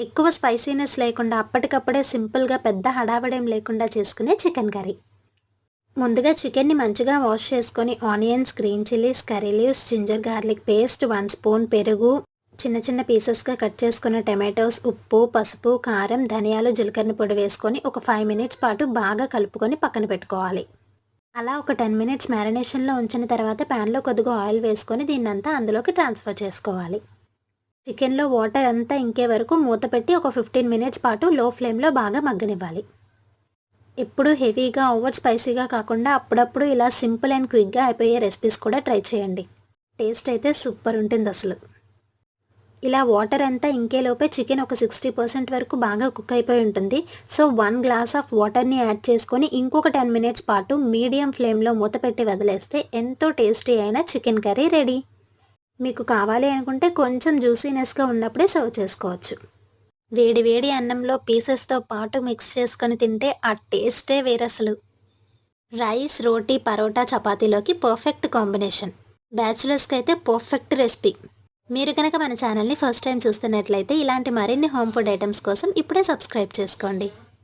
ఎక్కువ స్పైసీనెస్ లేకుండా అప్పటికప్పుడే సింపుల్గా పెద్ద హడావిడేం లేకుండా చేసుకునే చికెన్ కర్రీ. ముందుగా చికెన్ని మంచిగా వాష్ చేసుకొని onions, green chillies, curry leaves, ginger garlic paste, 1 spoon పెరుగు, చిన్న చిన్న పీసెస్గా కట్ చేసుకున్న టమాటోస్, ఉప్పు, పసుపు, కారం, ధనియాలు, జీలకర్ర పొడి వేసుకొని ఒక 5 మినిట్స్ పాటు బాగా కలుపుకొని పక్కన పెట్టుకోవాలి. అలా ఒక 10 మినిట్స్ మ్యారినేషన్లో ఉంచిన తర్వాత ప్యాన్లో కొద్దిగా ఆయిల్ వేసుకొని దీన్నంతా అందులోకి ట్రాన్స్ఫర్ చేసుకోవాలి. చికెన్లో వాటర్ అంతా ఇంకే వరకు మూత పెట్టి ఒక 15 మినిట్స్ పాటు లో ఫ్లేమ్లో బాగా మగ్గనివ్వాలి. ఎప్పుడు హెవీగా ఓవర్ స్పైసీగా కాకుండా అప్పుడప్పుడు ఇలా సింపుల్ అండ్ క్విక్గా అయిపోయే రెసిపీస్ కూడా ట్రై చేయండి. టేస్ట్ అయితే సూపర్ ఉంటుంది అసలు. ఇలా వాటర్ అంతా ఇంకేలోపే చికెన్ ఒక 60% వరకు బాగా కుక్ అయిపోయి ఉంటుంది. సో 1 గ్లాస్ ఆఫ్ వాటర్ని యాడ్ చేసుకొని ఇంకొక 10 మినిట్స్ పాటు మీడియం ఫ్లేమ్లో మూత పెట్టి వదిలేస్తే ఎంతో టేస్టీ అయిన చికెన్ కర్రీ రెడీ. మీకు కావాలి అనుకుంటే కొంచెం జ్యూసీనెస్గా ఉన్నప్పుడే సర్వ్ చేసుకోవచ్చు. వేడి వేడి అన్నంలో పీసెస్తో పాటు మిక్స్ చేసుకొని తింటే ఆ టేస్టే వేరసలు. రైస్, రోటీ, పరోటా, చపాతీలోకి పర్ఫెక్ట్ కాంబినేషన్. బ్యాచులర్స్కి అయితే పర్ఫెక్ట్ రెసిపీ. మీరు కనుక మన ఛానల్ని ఫస్ట్ టైం చూస్తున్నట్లయితే ఇలాంటి మరిన్ని హోమ్ ఫుడ్ ఐటమ్స్ కోసం ఇప్పుడే సబ్స్క్రైబ్ చేసుకోండి.